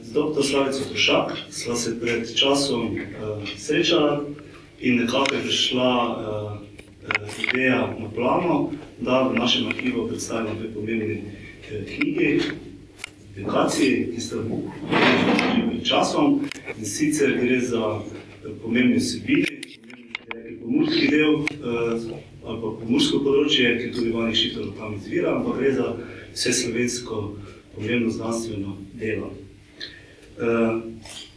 Z dr. Slavico Tušak sva se pred časom srečala in nekako je prišla ideja na plano, da v našem arhivu predstavimo dve pomembni knjigi, publikaciji, ki sta že pred časom, in sicer gre za pomembne vsebine, pomurski del ali pa pomursko področje, ki tudi Vani Šiftar tam izvira, ampak gre za vseslovensko pomembno znanstveno delo.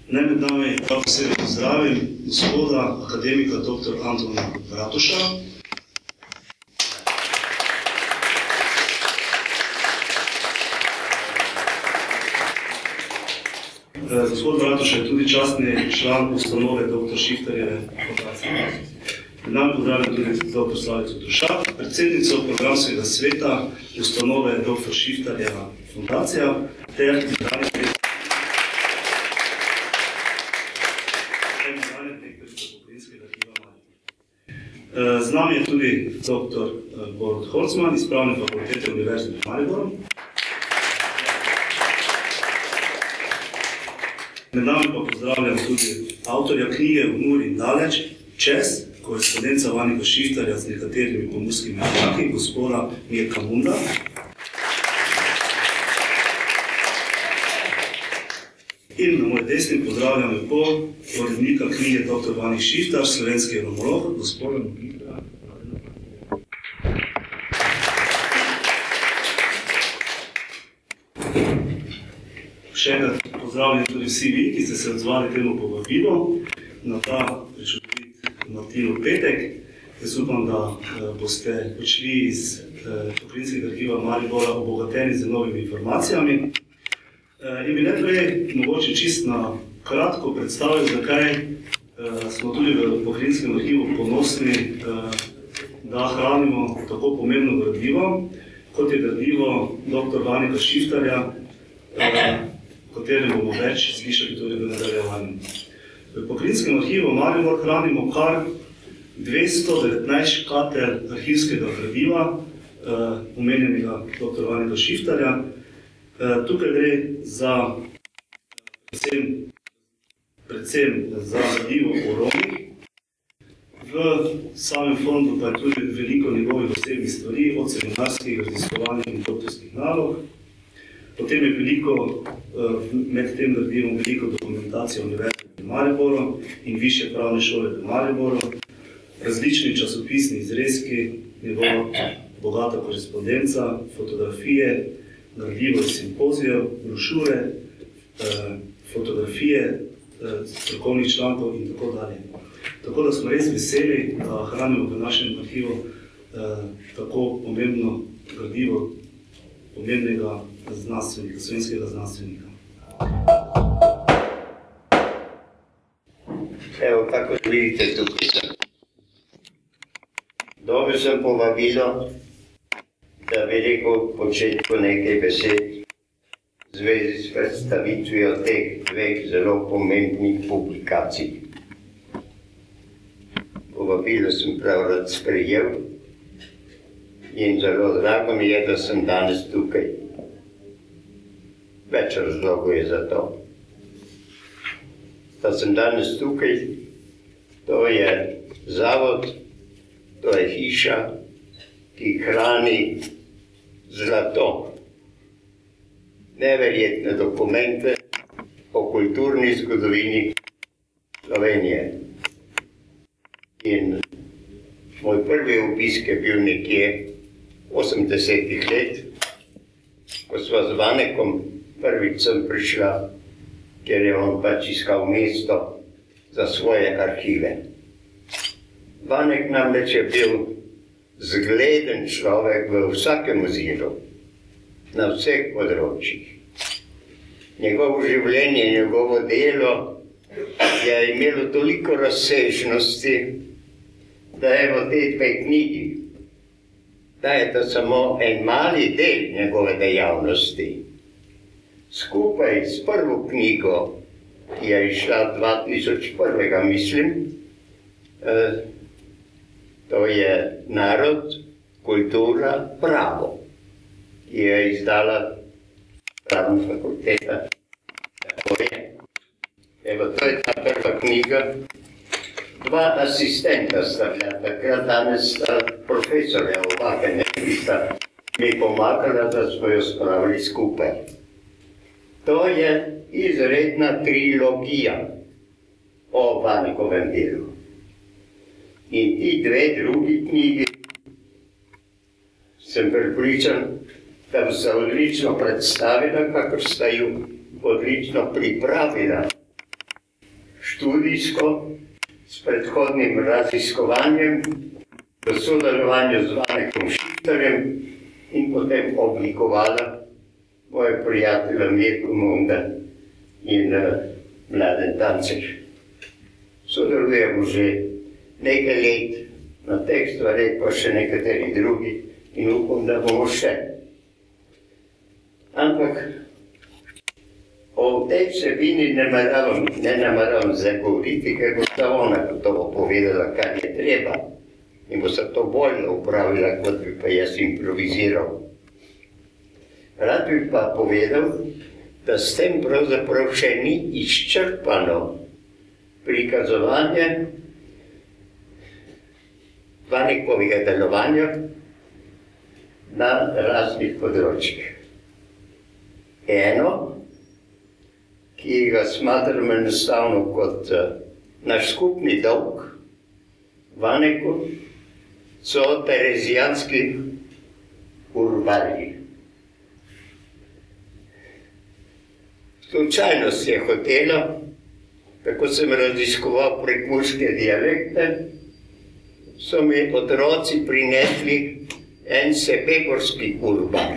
Naj med nami prav posebej pozdravim gospoda akademika dr. Antona Bratuša. Gospod Bratuša je tudi častni član ustanove dr. Šiftarjeve fundacije. Med nami pozdravim tudi dr. Slavico Tušak, predsednico programskega sveta ustanove dr. Šiftarjeva fundacija ter z nami je tudi dr. Borut Holzman iz Pravne fakultete Univerze v Mariboru. Med nami pa pozdravljam tudi avtorja knjige V Muri in daleč, čez, korespondenca Vanega Šiftarja z nekaterimi pomurskimi rojaki, gospoda Mirka Munda. In na moj desni pozdravljam lepo urednika knjige dr. Vani Šiftar, slovenski romolog, gospoda Mirka. Še enkrat pozdravljam tudi vsi vi, ki ste se odzvali temu povabilu na ta prečudovit Martinov petek. Jaz upam, da boste prišli iz Pokrajinskega arhiva Maribora obogateni z novimi informacijami. In bi najprej mogoče čist na kratko predstavili, zakaj smo tudi v Pokrajinskem arhivu ponosni, da hranimo tako pomembno gradivo, kot je gradivo dr. Vanega Šiftarja, o katerem bomo več slišali tudi v nadaljevanju. V Pokrajinskem arhivu Maribor hranimo kar 219 škatel arhivskega gradiva, omenjenega dr. Vanega Šiftarja. Tukaj gre za predvsem za gradivo o Romih. V samem fondu pa je tudi veliko njegovih osebnih stvari, od seminarskih, raziskovanih in doktorskih nalog. Potem je med tem gradivom veliko dokumentacije Univerze v Mariboru in Višje pravne šole v Mariboru, različni časopisni izrezki, njegova bogata korespondenca, fotografije, gradivo iz simpozijev, brošure, fotografije, strokovnih člankov in tako dalje. Tako da smo res veseli, da hranimo v našem arhivu tako pomembno gradivo pomembnega znanstvenika, slovenskega znanstvenika. Evo, kako vidite tukaj sem. Dobil sem povabilo, da bi rekel v početku nekaj besed v zvezi s predstavitvijo teh dveh zelo pomembnih publikacij. Povabilo sem prav rad sprejel in zelo drago mi je, da sem danes tukaj. Več razlogov je za to. Da sem danes tukaj, to je zavod, to je hiša, ki hrani zlato. Neverjetne dokumente o kulturni zgodovini Slovenije. In moj prvi obisk je bil nekje 80 let, ko sva z Vanekom prvič sem prišla, ker je on pač iskal mesto za svoje arhive. Vanek namreč je bil zgleden človek v vsakem oziru, na vseh področjih. Njegovo življenje, njegovo delo je imelo toliko razsežnosti, da je v te dve knjigi, da je to samo en mali del njegove dejavnosti. Skupaj s prvo knjigo, ki je išla 2001, mislim, to je Narod, kultura, pravo, ki je izdala Pravna fakulteta. Tako je. Evo, to je ta prva knjiga. Dva asistenta sta bila takrat, danes sta profesorja oba, ki sta mi pomagala, da smo jo spravili skupaj. To je izredna trilogija o Vanekovem delu. In ti dve drugi knjigi sem prepričan, da bi se odlično predstavila, kakor sta ju odlično pripravila študijsko, s predhodnim raziskovanjem, v sodelovanju z Vanekom Šifterjem in potem oblikovala moje prijatelja Mirko Munda in Mladen Tancer. Sodelujemo že nekaj let na teh stvareh, pa še nekateri drugi in upam, da bomo še. Ampak o tej vsebini ne nameravam zdaj govoriti, ker bo sta ona gotovo povedala, kar je treba in bo se to bolje upravila, kot bi pa jaz improviziral. Rad bi pa povedal, da s tem pravzaprav še ni izčrpano prikazovanje Vanekovega delovanja na raznih področjih. Eno, ki ga smatram enostavno kot naš skupni dolg, Vaneku, so terezijanski urbarji. Slučajnost je hotela, tako sem raziskoval prekmurske dialekte, so mi otroci prinesli en sebeborski urbar.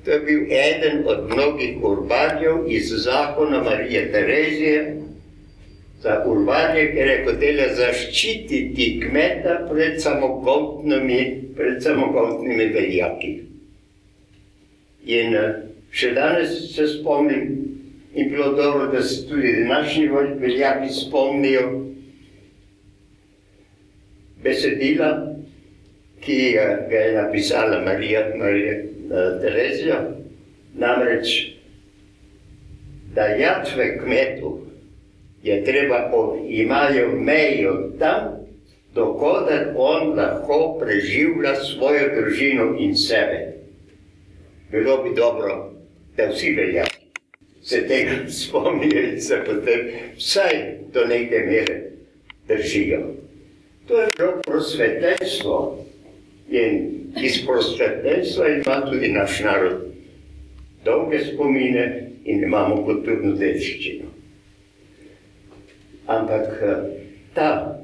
To je bil eden od mnogih urbarjev iz zakona Marije Terezije za urbarje, ker je hotela zaščititi kmeta pred samogoltnimi veljaki. In še danes se spomnim, in bilo dobro, da se tudi današnji veljaki spomnijo besedila, ki ga je napisala Marija Terezija, namreč, da jatve kmetu je treba imajo mejo tam, dokoder on lahko preživlja svojo družino in sebe. Bilo bi dobro, da vsi veljaki se tega spomnijo in se potem vsaj do neke mere držijo. To je bilo prosvetenstvo in iz prosvetenstva ima tudi naš narod dolge spomine in imamo kulturno dediščino. Ampak ta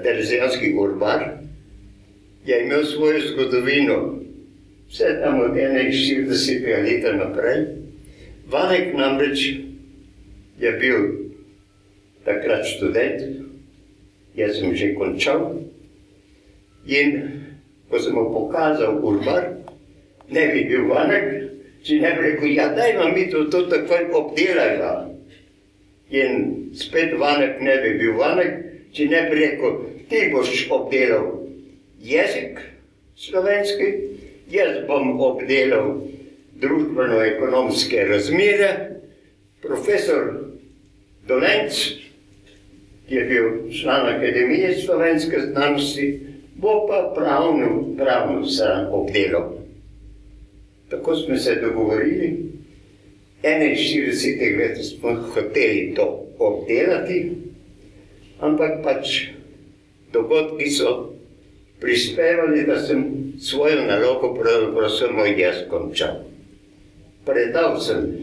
terezijanski urbar je imel svojo zgodovino vse tam od 41 leta naprej. Vanek namreč je bil takrat študent, jaz sem že končal in ko sem mu pokazal urbar, ne bi bil Vanek, če ne bi rekel, ja daj vam mi to takoj obdelajva. In spet Vanek ne bi bil Vanek, če ne bi rekel, ti boš obdelal jezik slovenski, jaz bom obdelal družbeno-ekonomske razmere, profesor Dolenc, ki je bil član Akademije slovenske znanosti, bo pa pravno stran obdelal. Tako smo se dogovorili 41 let smo hoteli to obdelati, ampak pač dogodki so prispevali, da sem svojo nalogo pravzaprav samo jaz končal. Predal sem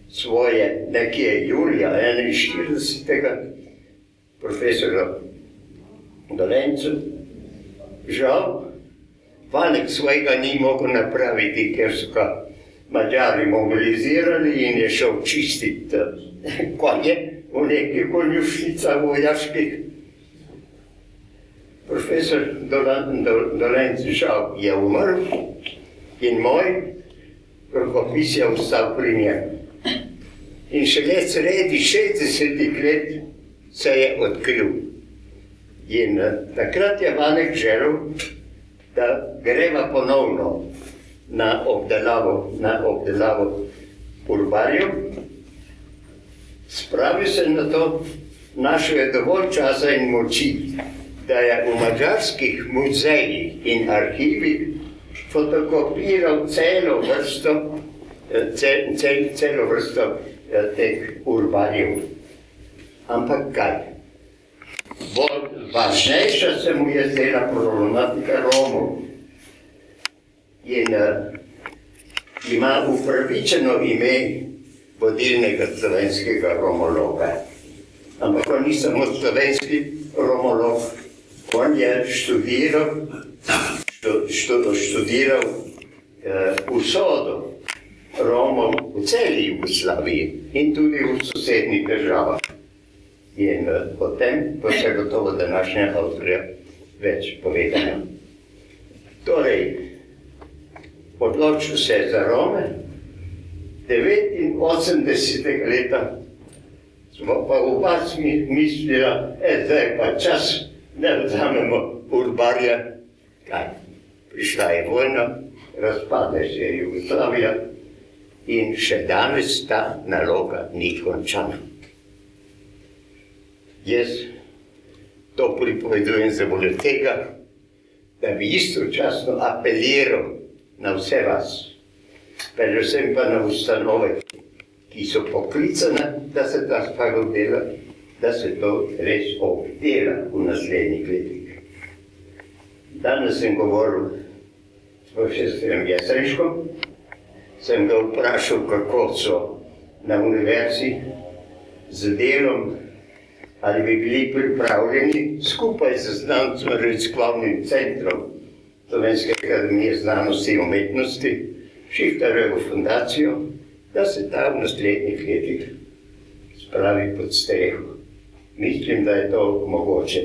svoje nekje julija 41. profesora Dolencu. Žal, Vanek svojega ni mogel napraviti, ker so ga Mađari mobilizirali in je šel čistiti konje v nekih konjušnicah vojaških. Profesor Dolenc žal je umrl in moj rokopis je ostal pri njemu. In šele sredi 60 let se je odkril. In takrat je Vanek želel, da greva ponovno na obdelavo urbarjev. Spravil se na to, našel je dovolj časa in moči, da je v madžarskih muzejih in arhivih fotokopiral celo vrsto teh urbarjev. Ampak kaj? Bolj važnejša se mu je zdela problematika Romov. In ima upravičeno ime vodilnega slovenskega romologa. Ampak on ni samo slovenski romolog, on je študiral usodo Romov v celi Jugoslaviji in tudi v sosednjih državah. In o tem bo se gotovo današnja avtorja več povedala. Torej, odločil se je za Rome, 89. leta smo pa oba mislila, zdaj pa čas, da vzamemo urbarja. Kaj? Prišla je vojna, razpade se je Jugoslavija in še danes ta naloga ni končana. Jaz to pripovedujem zavoljo tega, da bi istočasno apeliral na vse vas, predvsem pa na ustanove, ki so poklicane, da se ta stvar obdela, da se to res obdela v naslednjih letih. Danes sem govoril s profesorjem Jeseniškom, sem ga vprašal, kako so na univerzi z delom, ali bi bili pripravljeni skupaj z znanstveno-raziskovalnim centrom Slovenske akademije znanosti in umetnosti, Šiftarjevo fundacijo, da se ta v naslednjih letih spravi pod streho. Mislim, da je to mogoče.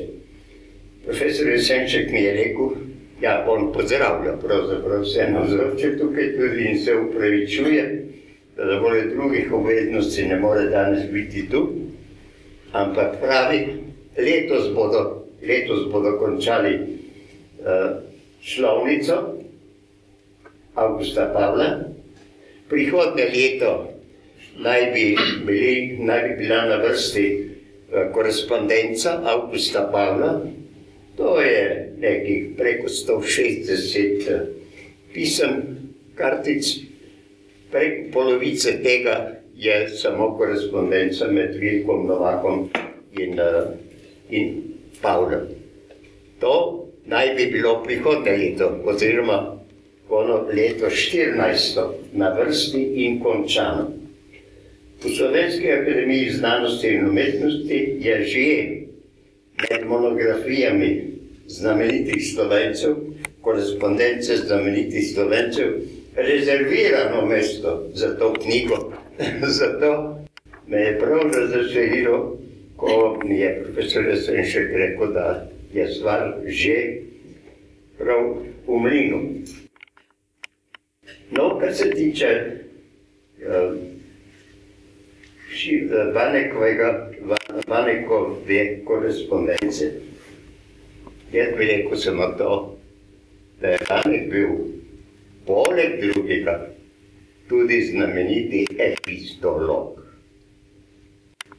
Profesor Jesenšek mi je rekel, ja, on pozdravlja pravzaprav vse navzoče tukaj tudi in se upravičuje, da zavoljo drugih obveznosti ne more danes biti tu, ampak pravi, letos bodo končali šlovnico Avgusta Pavla, prihodnje leto naj bi bila na vrsti korespondenca Avgusta Pavla, to je nekih preko 160 pisem, kartic, preko polovice tega je samo korespondenca med Vilkom Novakom in Pavlom. To naj bi bilo prihodnje leto, oziroma leto 14. na vrsti in končano. V Slovenski akademiji znanosti in umetnosti je že med monografijami znamenitih Slovencev, korespondence znamenitih Slovencev, rezervirano mesto za to knjigo. Zato me je prav razveselilo, ko mi je profesor Jesenšek rekel, da je stvar že prav v mlinu. No, kar se tiče Vanekove korespondence, jaz bi rekel samo to, da je Vanek bil poleg drugega tudi znameniti epistolog.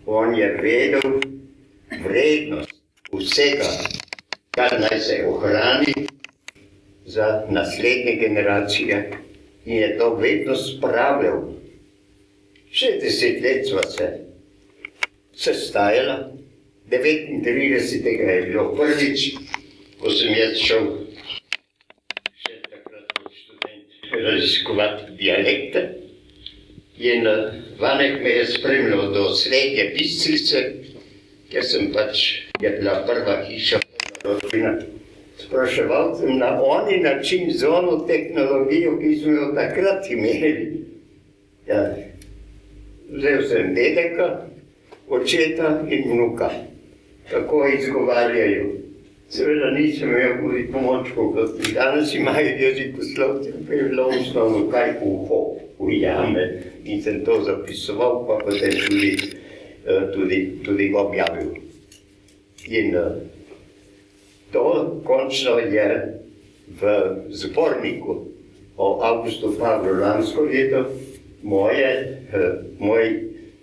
On je vedel vrednost vsega, kar naj se ohrani za naslednje generacije in je to vedno spravljal 60 let sva se sestajala, 39. je bilo prvič, ko sem jaz šel še takrat kot študent raziskovati dialekte. In Vanek me je spremljal do Srednje Bistrice, ker sem pač je bila prva hiša, rodbina. Spraševal sem na oni način z ono tehnologijo, ki smo jo takrat imeli. Ja, vzel sem dedeka, očeta in vnuka. Tako izgovarjajo. Seveda nisem imel tudi pomočkov, kot danes imajo jezikoslovci, pa je bilo osnovno kaj uho, ujame. In sem to zapisoval, pa potem tudi objavil. In to končno je v zborniku o Avgustu Pavlu lansko leto moj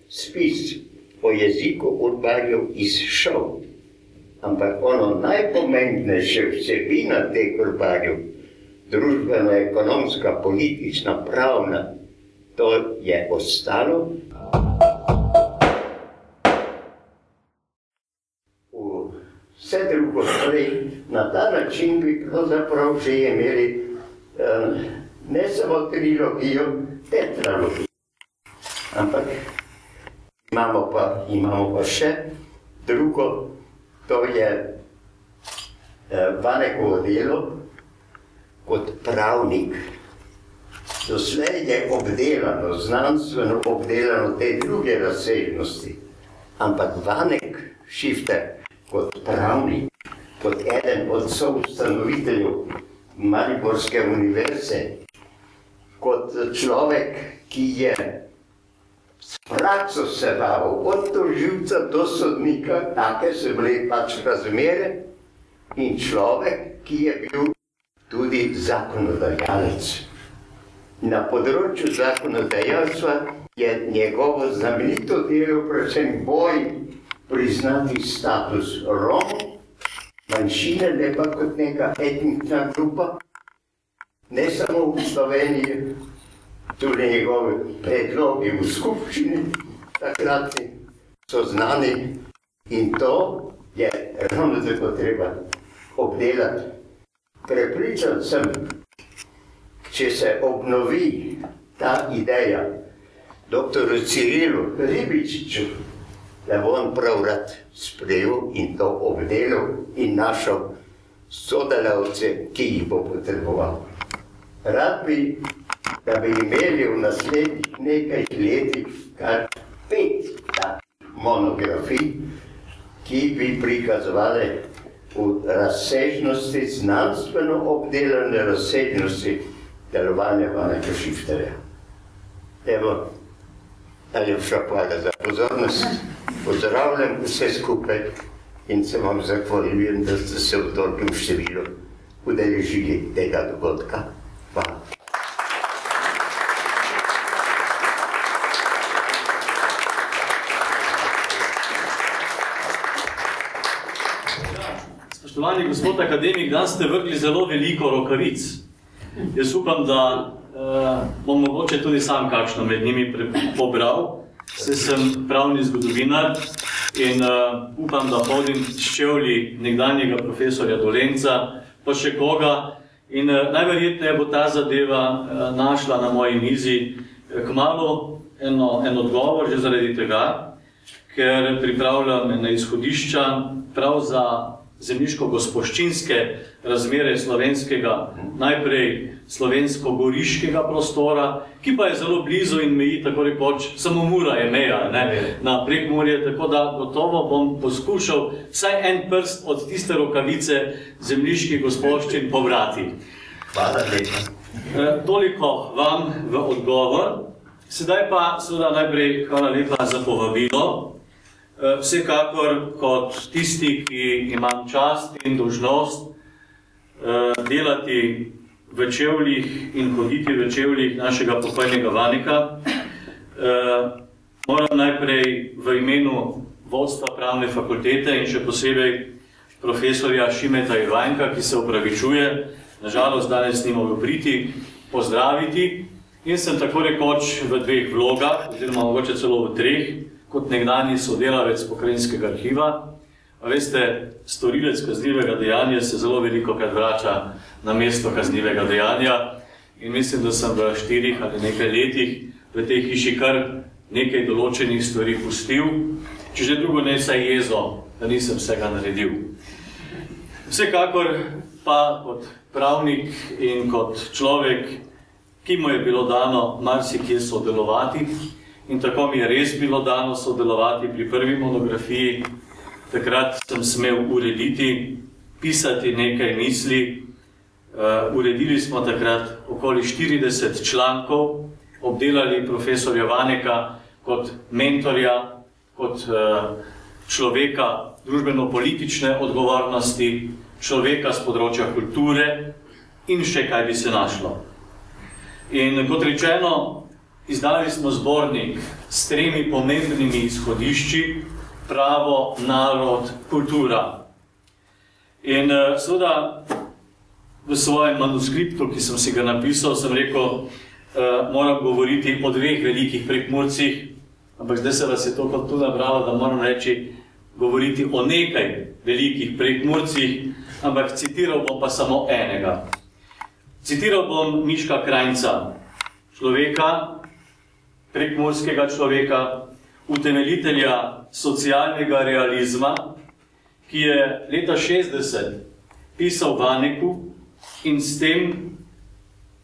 spis o jeziku urbarjev izšel. Ampak ono najpomembnejše vsebina teh urbarjev, družbena, ekonomska, politična, pravna, to je ostalo. Vse drugo, na ta način bi pravzaprav že imeli ne samo trilogijo, tetralogijo. Ampak imamo pa še drugo, to je Vanekovo delo kot pravnik. Doslej je obdelano, znanstveno obdelano te druge razsežnosti, ampak Vanek Šifter kot pravnik, kot eden od soustanoviteljev Mariborske univerze, kot človek, ki je s prakso se bavil od tožilca do sodnika, take so bile pač razmere, in človek, ki je bil tudi zakonodajalec. Na področju zakonodajalstva je njegovo znamenito delo predvsem boj priznati status Romov, manjšine, ne pa kot neka etnična grupa, ne samo v Sloveniji, tudi njegove predlogi v skupščini takratni so znani in to je ravno tako treba obdelati. Prepričan sem, če se obnovi ta ideja dr. Cirilu Ribičiču, da bo on prav rad sprejel in to obdelal in našel sodelavce, ki jih bo potreboval. Rad bi, da bi imeli v naslednjih nekaj letih kar 5 takih monografij, ki bi prikazovali v razsežnosti, znanstveno obdelane razsežnosti delovanja Vaneka Šifterja. Evo, najlepša hvala za pozornost. Pozdravljam vse skupaj in se vam zahvaljujem, da ste se v tolikem številu udeležili tega dogodka. Hvala. Spoštovani gospod akademik, danes ste vrgli zelo veliko rokavic. Jaz upam, da bom mogoče tudi sam kakšno med njimi pobral. Saj sem pravni zgodovinar in upam, da hodim s čevlji nekdanjega profesorja Dolenca, pa še koga. In najverjetneje bo ta zadeva našla na moji mizi kmalu en odgovor, že zaradi tega, ker pripravljam ena izhodišča prav za zemljiško-gospoščinske razmere slovenskega, najprej slovensko-goriškega prostora, ki pa je zelo blizu in meji, tako rekoč, samo Mura je meja na Prekmurje, tako da gotovo bom poskušal vsaj en prst od tiste rokavice zemljiških gospoščin pobrati. Hvala lepa. Toliko vam v odgovor. Sedaj pa seveda najprej hvala lepa za povabilo. Vsekakor kot tisti, ki imam čast in dolžnost delati v čevljih in hoditi v čevljih našega pokojnega Vaneka, moram najprej v imenu vodstva pravne fakultete in še posebej profesorja Šimeta Irvajnka, ki se opravičuje, nažalost danes ni mogel priti, pozdraviti in sem tako rekoč v dveh vlogah, oziroma mogoče celo v treh, kot nekdanji sodelavec Pokrajinskega arhiva. A veste, storilec kaznivega dejanja se zelo velikokrat vrača na mesto kaznivega dejanja in mislim, da sem v 4 ali nekaj letih v tej hiši kar nekaj določenih stvari pustil, če že drugo ne vsaj jezo, da nisem vsega naredil. Vsekakor pa kot pravnik in kot človek, ki mu je bilo dano marsikje sodelovati, in tako mi je res bilo dano sodelovati pri prvi monografiji. Takrat sem smel urediti, pisati nekaj misli. Uredili smo takrat okoli 40 člankov, obdelali profesorja Vaneka kot mentorja, kot človeka družbeno-politične odgovornosti, človeka z področja kulture in še kaj bi se našlo. In kot rečeno, izdali smo zbornik s 3 pomembnimi izhodišči: pravo, narod, kultura. In seveda v svojem manuskriptu, ki sem si ga napisal, sem rekel, moram govoriti o 2 velikih Prekmurcih, ampak zdaj se vas je to kot tu nabralo, da moram reči, govoriti o nekaj velikih Prekmurcih, ampak citiral bom pa samo enega. Citiral bom Miška Krajnca, človeka, prekmurskega človeka, utemeljitelja socialnega realizma, ki je leta 60 pisal Vaneku in s tem,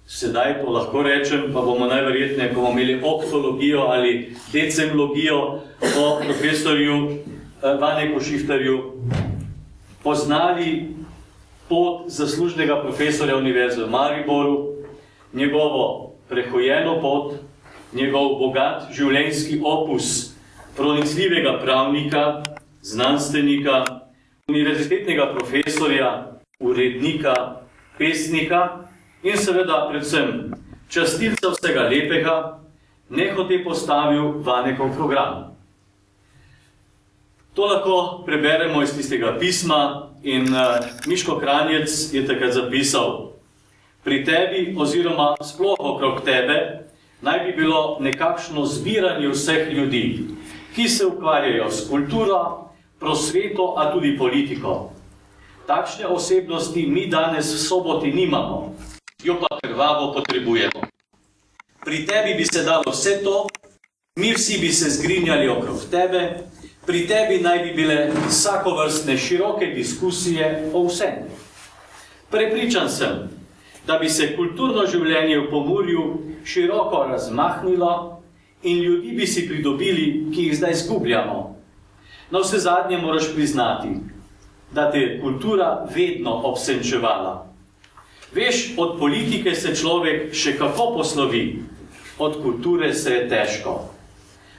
sedaj to lahko rečem, pa bomo najverjetneje, ko bomo imeli oktologijo ali decemlogijo o profesorju Vaneku Šiftarju, poznali pot zaslužnega profesorja Univerze v Mariboru, njegovo prehojeno pot, njegov bogat življenjski opus pronicljivega pravnika, znanstvenika, univerzitetnega profesorja, urednika, pesnika in seveda predvsem častilca vsega lepega, nehote postavil Vanekov program. To lahko preberemo iz tistega pisma in Miško Kranjec je takrat zapisal: pri tebi oziroma sploh okrog tebe naj bi bilo nekakšno zbiranje vseh ljudi, ki se ukvarjajo s kulturo, prosveto, a tudi politiko. Takšne osebnosti mi danes v Soboti nimamo, jo pa krvavo potrebujemo. Pri tebi bi se dalo vse to, mi vsi bi se zgrinjali okrog tebe, pri tebi naj bi bile vsakovrstne široke diskusije o vsem. Prepričan sem, da bi se kulturno življenje v Pomurju široko razmahnilo in ljudi bi si pridobili, ki jih zdaj izgubljamo. Na vse zadnje moraš priznati, da te je kultura vedno obsenčevala. Veš, od politike se človek še kako poslovi, od kulture se je težko.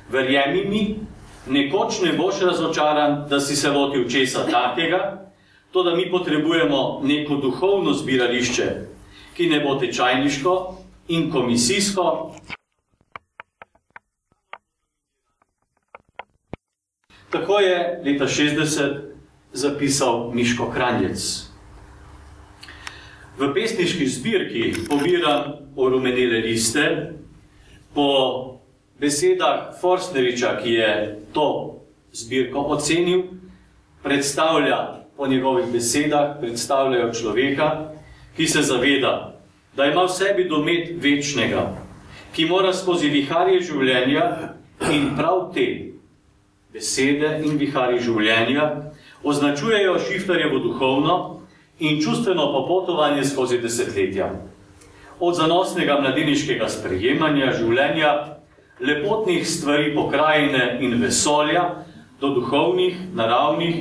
Verjemi mi, nekoč ne boš razočaran, da si se lotil česa takega, to da mi potrebujemo neko duhovno zbirališče, ki ne bo tečajniško in komisijsko. Tako je leta 60 zapisal Miško Kranjec. V pesniški zbirki pobiram orumenele liste, po besedah Forstneriča, ki je to zbirko ocenil, predstavlja, po njegovih besedah, predstavljajo človeka, ki se zaveda, da ima v sebi domet večnega, ki mora skozi viharje življenja in prav te besede in viharji življenja označujejo Šiftarjevo duhovno in čustveno popotovanje skozi desetletja. Od zanosnega mladeniškega sprejemanja življenja, lepotnih stvari pokrajine in vesolja, do duhovnih, naravnih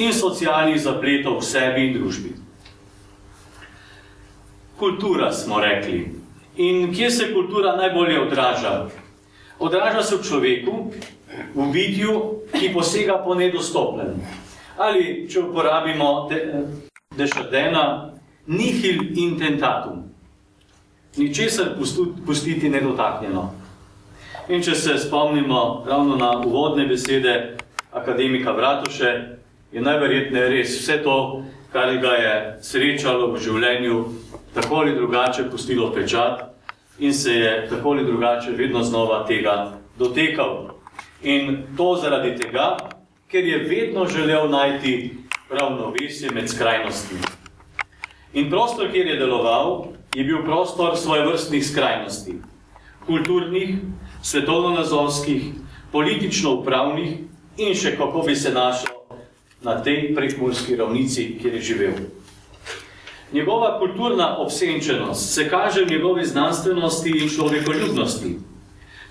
in socialnih zapletov v sebi in družbi. Kultura smo rekli. In kje se kultura najbolje odraža? Odraža se v človeku, v bitju, ki posega po nedostopnem. Ali, če uporabimo Desjardins, nihil intentatum. Ničesar pustiti nedotaknjeno. In če se spomnimo ravno na uvodne besede akademika Bratuše, je najverjetneje res vse to, kar ga je srečalo v življenju, tako ali drugače pustilo pečat in se je tako ali drugače vedno znova tega dotekal. In to zaradi tega, ker je vedno želel najti ravnovesje med skrajnostmi. In prostor, kjer je deloval, je bil prostor svojevrstnih skrajnosti. Kulturnih, svetovno-nazorskih, politično-upravnih in še kako bi se našel na tej prekmurski ravnici, kjer je živel. Njegova kulturna obsenčenost se kaže v njegovi znanstvenosti in človekoljubnosti.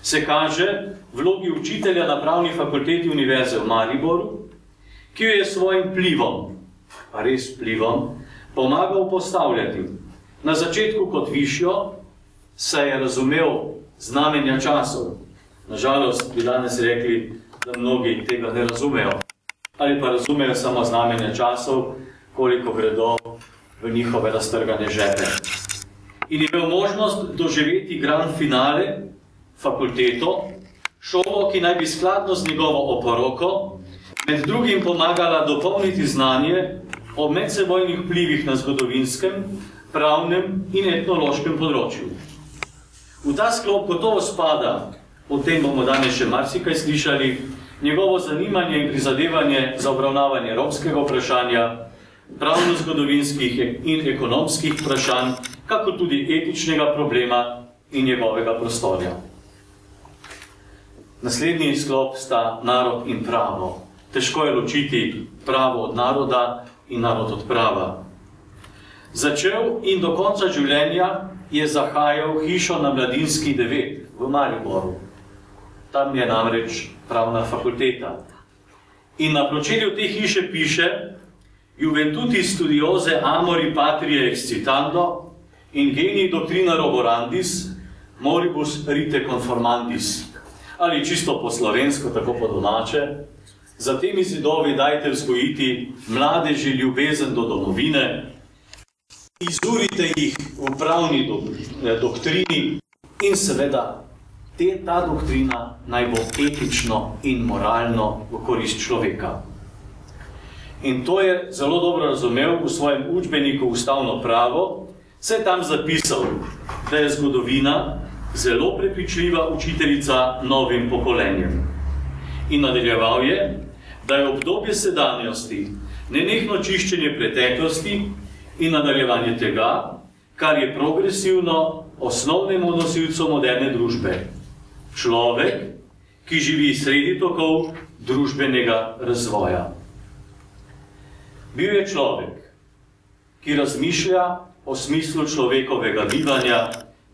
Se kaže v vlogi učitelja na Pravni fakulteti Univerze v Mariboru, ki jo je svojim vplivom, pa res vplivom, pomagal postavljati. Na začetku kot višjo se je razumel znamenja časov. Nažalost bi danes rekli, da mnogi tega ne razumejo. Ali pa razumejo samo znamenja časov, koliko gredo v njihove raztrgane žepe. In je imel možnost doživeti grand finale, fakulteto, šolo, ki naj bi skladno z njegovo oporoko med drugim pomagala dopolniti znanje o medsebojnih vplivih na zgodovinskem, pravnem in etnološkem področju. V ta sklop gotovo spada, o tem bomo danes še marsikaj slišali, njegovo zanimanje in prizadevanje za obravnavanje romskega vprašanja, pravno-zgodovinskih in ekonomskih vprašanj, kako tudi etičnega problema in njegovega prostorja. Naslednji sklop sta narod in pravo. Težko je ločiti pravo od naroda in narod od prava. Začel in do konca življenja je zahajal hišo na Mladinski 9 v Mariboru. Tam je namreč pravna fakulteta. In na pročelju te hiše piše Juventuti studioze amori patrie excitando, ingeni doctrina roborandis, moribus rite conformandis. Ali čisto po slovensko, tako po domače, za temi zidovi dajte vzgojiti mladeži ljubezen do domovine, izurite jih v pravni doktrini in seveda ta doktrina naj bo etično in moralno v korist človeka. In to je zelo dobro razumel v svojem učbeniku Ustavno pravo, se je tam zapisal, da je zgodovina zelo prepričljiva učiteljica novim pokolenjem. In nadaljeval je, da je obdobje sedanjosti nenehno čiščenje preteklosti in nadaljevanje tega, kar je progresivno osnovnemu nosilcu moderne družbe. Človek, ki živi sredi tokov družbenega razvoja. Bil je človek, ki razmišlja o smislu človekovega bivanja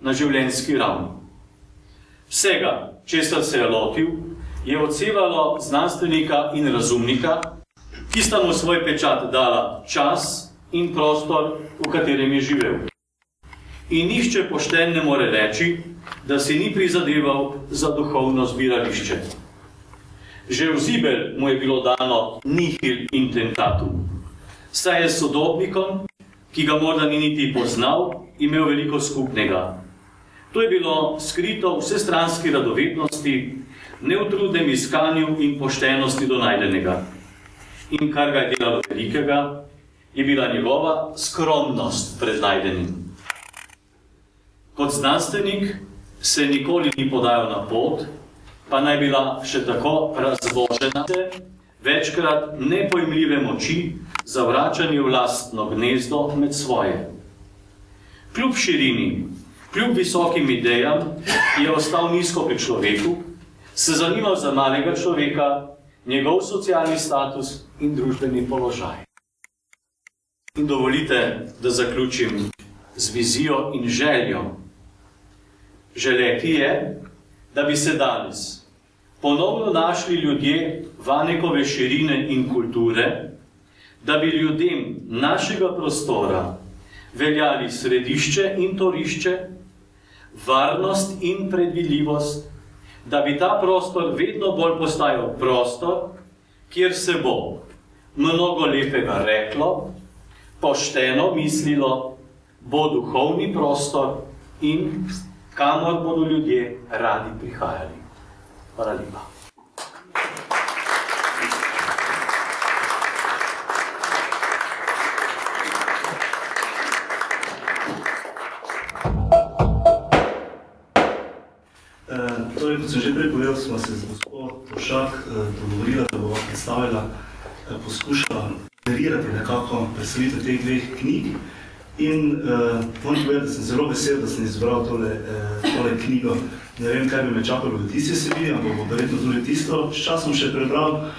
na življenjski ravni. Vsega, česar se je lotil, je odsevalo znanstvenika in razumnika, ki sta mu svoj pečat dala čas in prostor, v katerem je živel. In nihče pošten ne more reči, da si ni prizadeval za duhovno zbirališče. Že v Zibel mu je bilo dano nihil intentatum, saj je s sodobnikom, ki ga morda ni niti poznal, imel veliko skupnega. To je bilo skrito v vsestranski radovednosti, neutrudnem iskanju in poštenosti do najdenega. In kar ga je delalo velikega, je bila njegova skromnost pred najdenim. Kot znanstvenik se nikoli ni podajal na pot, pa naj bila še tako razvožena, večkrat nepojmljive moči za vračanje v lastno gnezdo med svoje. Kljub širini, kljub visokim idejam, je ostal nizko pri človeku, se zanimal za malega človeka, njegov socialni status in družbeni položaj. In dovolite, da zaključim z vizijo in željo. Želeti je, da bi se danes ponovno našli ljudje Vanekove širine in kulture, da bi ljudem našega prostora veljali središče in torišče, varnost in predvidljivost, da bi ta prostor vedno bolj postajal prostor, kjer se bo mnogo lepega reklo, pošteno mislilo, bo duhovni prostor in kamor bodo ljudje radi prihajali. Hvala lepa. kot sem že prej povedal, smo se z gospod Tovšak dogovorila, da bova predstavila, poskušala generirati nekako predstavitev teh dveh knjig. In moram povedati, da sem zelo vesel, da sem izbral tole knjigo. Ne vem, kaj bi me čakalo v tisti sebi, ampak bo verjetno tudi tisto s časom še prebral.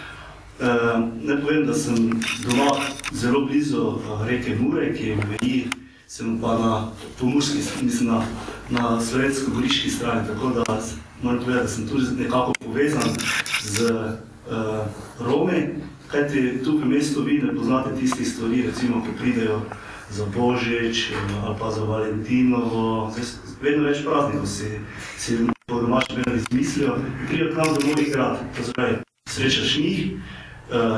Ne povem, da sem doma zelo blizu reke Mure, ki je meji, sem pa na pomurski, mislim na slovensko-goriški strani, tako da moram povedati, da sem tudi nekako povezan z Romi, kajti tu v mestu vi ne poznate tistih stvari, recimo, ko pridejo za Božič ali pa za Valentinovo, vedno več praznikov si po domačem vedno izmislijo in pridejo k nam domov igrati. To zdaj srečaš njih,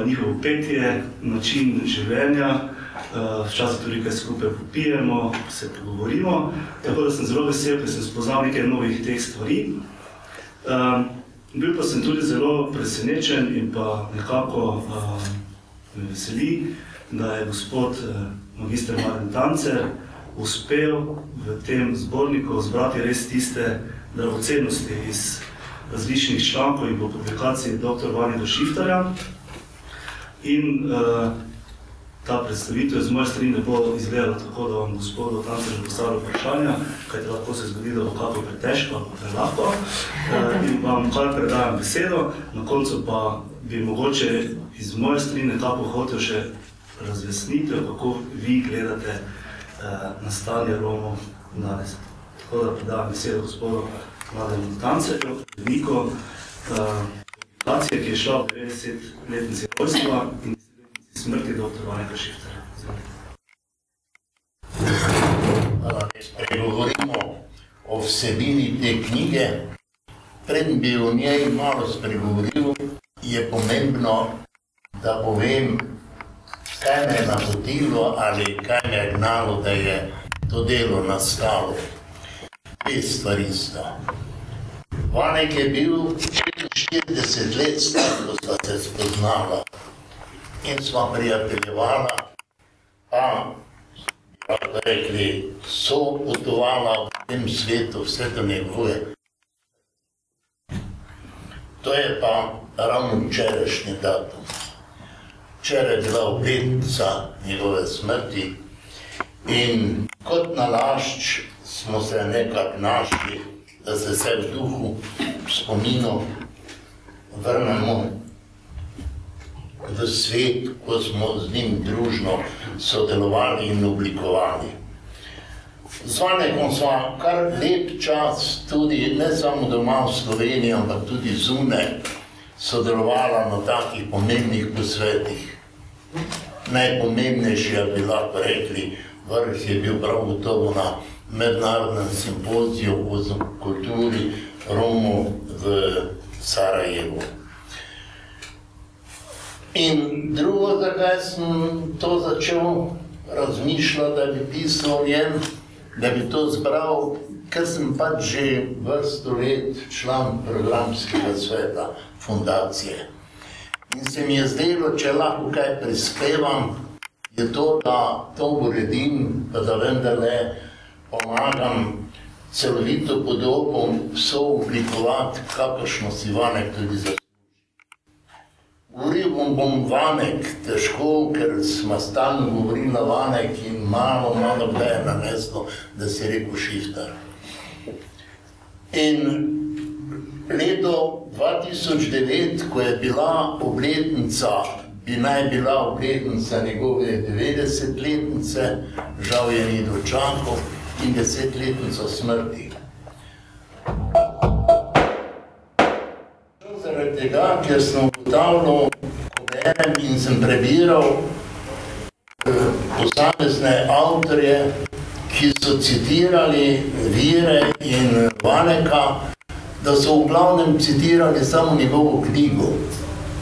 njihovo petje, način življenja, včasih tudi kaj skupaj popijemo, se pogovorimo, tako da sem zelo vesel, ker sem spoznal nekaj novih teh stvari. Bil pa sem tudi zelo presenečen in pa nekako me veseli, da je gospod magister Marjan Tancer uspel v tem zborniku zbrati res tiste dragocenosti iz različnih člankov in po publikaciji dr. Vanjega Šiftarja. In ta predstavitev z moje strani ne bo izgledala tako, da vam gospodu Tancerju postavlja vprašanja, kajti lahko se zgodi, da bo kako pretežko, prelahko. In vam kar predajam besedo, na koncu pa bi mogoče iz moje strani nekako hotel še razjasnitev, kako vi gledate na stanje Romov danes. Tako da predajam besedo gospodu Marjanu Tancerju, predsedniku publikacije, ki je šla v 90-letnici rojstva in 10-letnici smrti dr. Vanjega Šiftarja. Spregovorimo o vsebini te knjige. Preden bi o njej malo spregovoril, je pomembno, da povem, kaj me je napotilo ali kaj me je gnalo, da je to delo nastalo. Dve stvari sta. Vanek je bil 40 let star, ko sva se spoznala in sva prijateljevala, pa lahko rekli, so potovala v tem svetu vse do njegove. To je pa ravno včerajšnji datum. Včeraj je bila obletnica njegove smrti in kot nalašč smo se nekako našli, da se vse v duhu, v spominu vrnemo v svet, ko smo z njim družno sodelovali in oblikovali. Z Vanekom sva kar lep čas, tudi ne samo doma v Sloveniji, ampak tudi zunaj, sodelovala na takih pomembnih posvetih. Najpomembnejši, bi lahko rekli, vrh je bil prav gotovo na mednarodnem simpoziju o kulturi Romov v Sarajevu. In drugo, zakaj sem to začel razmišljati, da bi pisal o njem, da bi to zbral, ker sem pač že vrsto let član programskega sveta fundacije. In se mi je zdelo, če lahko kaj prispevam, je to, da to uredim, pa da vendarle pomagam celovito podobo sooblikovati, kakršno si Vanek tudi zasluži. Govoril bom Vanek težko, ker smo stalno govorili na Vanek in malo kdaj je naneslo, da si rekel Šiftar. In leto 2009, ko je bila obletnica, bi naj bila obletnica njegove 90-letnice, žal je ni dočakal, in 10-letnico smrti. Zaradi tega, ker sem ugotavljal, ko berem in sem prebiral posamezne avtorje, ki so citirali vire in Vaneka, da so v glavnem citirali samo njegovo knjigo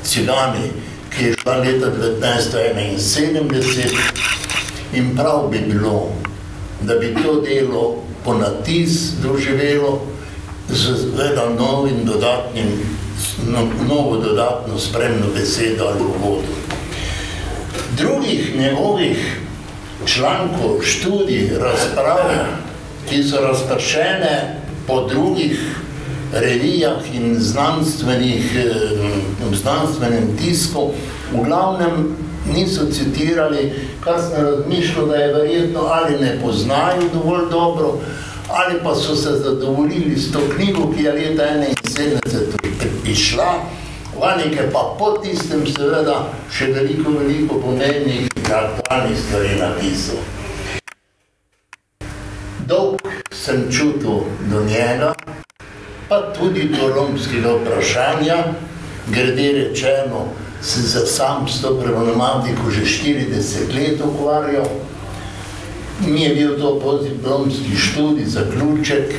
Cigani, ki je šla leta 1971, in prav bi bilo, da bi to delo ponatis doživelo z novo dodatno spremno besedo ali uvodu. Drugih njegovih člankov, študij, razprav, ki so razpršene po drugih revijah in znanstvenem tisku, v glavnem niso citirali, kar sem razmišljal, da je verjetno ali ne poznajo dovolj dobro, ali pa so se zadovoljili s to knjigo, ki je leta 1971 prišla, Vanike pa po tistem seveda še veliko pomembnih aktualnih stvari napisal. Dolg sem čutil do njega, pa tudi do romskega vprašanja, grede rečeno, sem se sam s to problematiko že 40 let ukvarjal. Mi je bil to postdiplomski študij, zaključek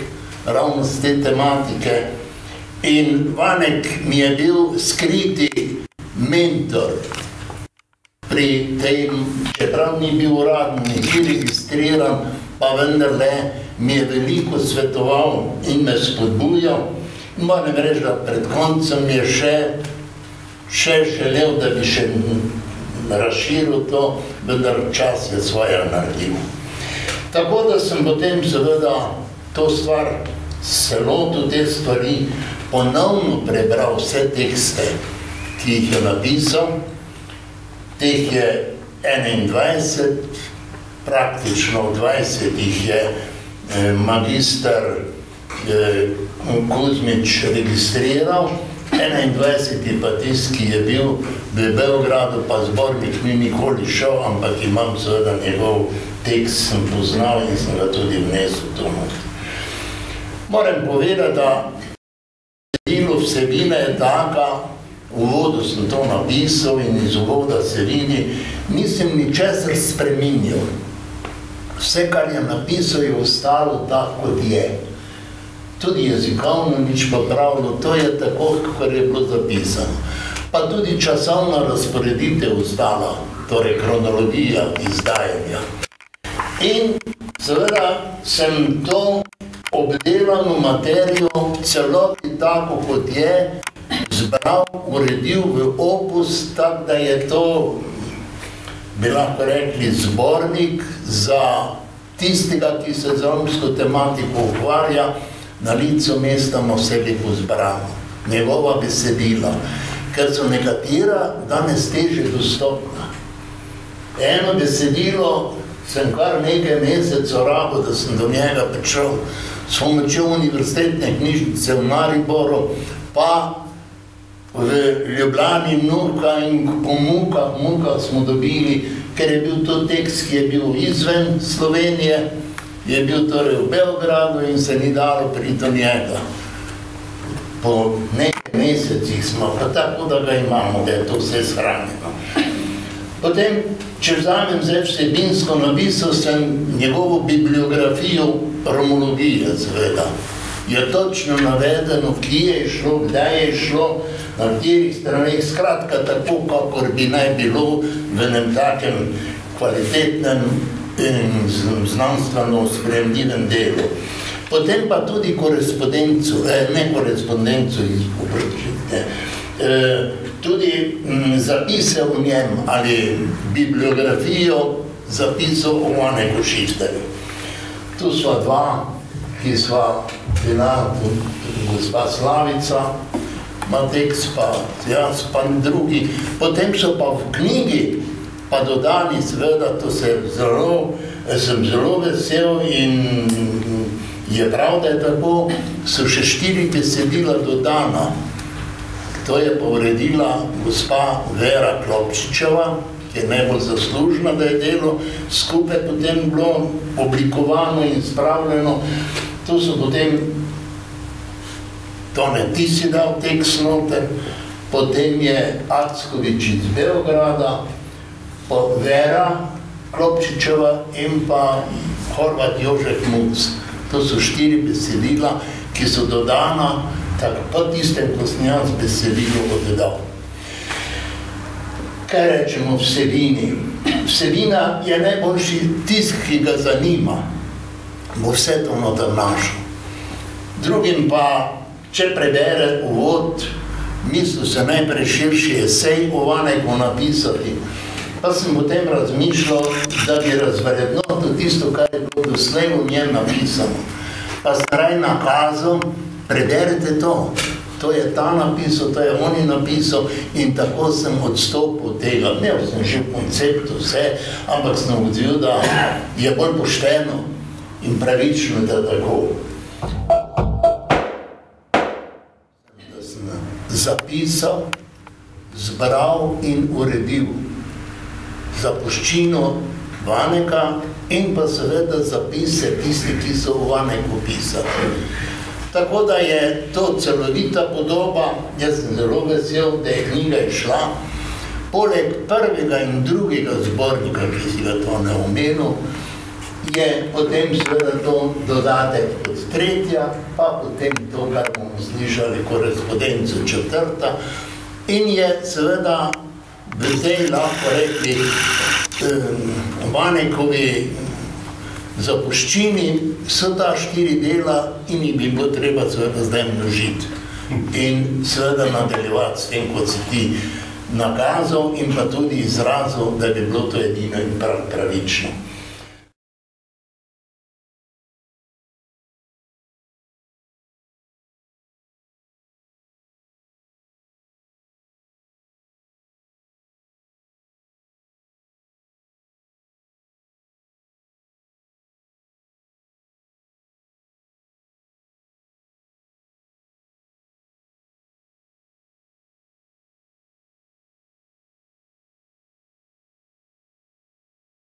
ravno z te tematike in Vanek mi je bil skriti mentor pri tem, čeprav ni bil uradno nekje registriran, pa vendarle mi je veliko svetoval in me spodbujal. Moram reči, da pred koncem je še želel, da bi še razširil to, vendar čas je svoje naredil. Tako da sem potem seveda to stvar, celoto te stvari, ponovno prebral vse tekste, ki jih je napisal. Teh je 21, praktično 20 jih je magister Kuzmič registriral, 21 pa tisti, ki je bil v Beogradu, pa zbornik ni nikoli šel, ampak imam seveda njegov tekst, sem poznal in sem ga tudi vnesel to not. Moram povedati, da vsebina je taka, v uvodu sem to napisal in iz uvoda se vidi, nisem ničesar spreminjal. Vse, kar je napisal, je ostalo tako, kot je. Tudi jezikovno nič popravilo, to je tako, kot je bilo zapisano. Pa tudi časovna razporeditev ostala, torej kronologija izdajanja. In seveda sem to obdelano materijo celoti tako, kot je, zbral, uredil v opus, tako da je to, bi lahko rekli, zbornik za tistega, ki se z romsko tematiko ukvarja, na licu mesta ima vse lepo zbrano, njegova besedila, ker so nekatera danes teže dostopna. Eno besedilo sem kar nekaj mesecev rabil, da sem do njega prišel, s pomočjo univerzitetne knjižnice v Mariboru, pa v Ljubljani Nuka in po mukah smo dobili, ker je bil to tekst, ki je bil izven Slovenije, je bil torej v Beogradu in se ni dalo priti do njega. Po nekaj mesecih smo, pa tako, da ga imamo, da je to vse shranjeno. Potem, če vzamem zdaj vsebinsko, napisal sem njegovo bibliografijo romologije, seveda. Je točno navedeno, kje je šlo, kdaj je šlo, na katerih straneh, skratka tako, kakor bi naj bilo v enem takem kvalitetnem in znanstveno sprejemljivem delu. Potem pa tudi korespondencu, ne korespondencu, tudi zapise v njem ali bibliografijo zapisal o Vaneku Šifterju. Tu sva dva, ki sva bila, gospa Slavica, ima tekst, pa jaz, pa drugi. Potem so pa v knjigi pa dodani, seveda, to sem zelo vesel in je prav, da je tako, so še 4 besedila dodana. To je pa uredila gospa Vera Klopčičeva, ki je najbolj zaslužna, da je delo skupaj potem bilo oblikovano in spravljeno. To so potem, Tone, ti si dal tekst noter, potem je Ackovič iz Beograda, pa Vera Klopčičeva in pa Horvat Jožef Muc. To so 4 besedila, ki so dodana, tako po tistem, ko sem jaz besedilo oddal. Kaj rečemo vsebini? Vsebina je najboljši tisk, ki ga zanima, bo vse to noter našel. Drugim pa, če prebere uvod, mislil se najprej širši esej o Vaneku napisati, pa sem potem razmišljal, da bi razvrednotil tisto, kar je bilo doslej v njem napisano. Pa sem raj nakazal preberite to. To je ta napisal, to je oni napisal in tako sem odstopil od tega. Imel sem že v konceptu vse, ampak sem odzil, da je bolj pošteno in pravično, da tako. Da sem zapisal, zbral in uredil zapuščino Vaneka in pa seveda zapise tisti, ki so v Vaneku pisali. Tako da je to celovita podoba, jaz sem zelo vesel, da je knjiga išla. Poleg prvega in drugega zbornika, ki si ga to ne omenil, je potem seveda to dodatek kot tretja, pa potem to, kar bomo slišali, korespondenco četrta. In je seveda v tej, lahko rekli, Vanekovi zapuščini so ta 4 dela in jih bi bilo treba seveda zdaj množiti. In seveda nadaljevati s tem, kot si ti nakazal in pa tudi izrazil, da bi bilo to edino in pravično.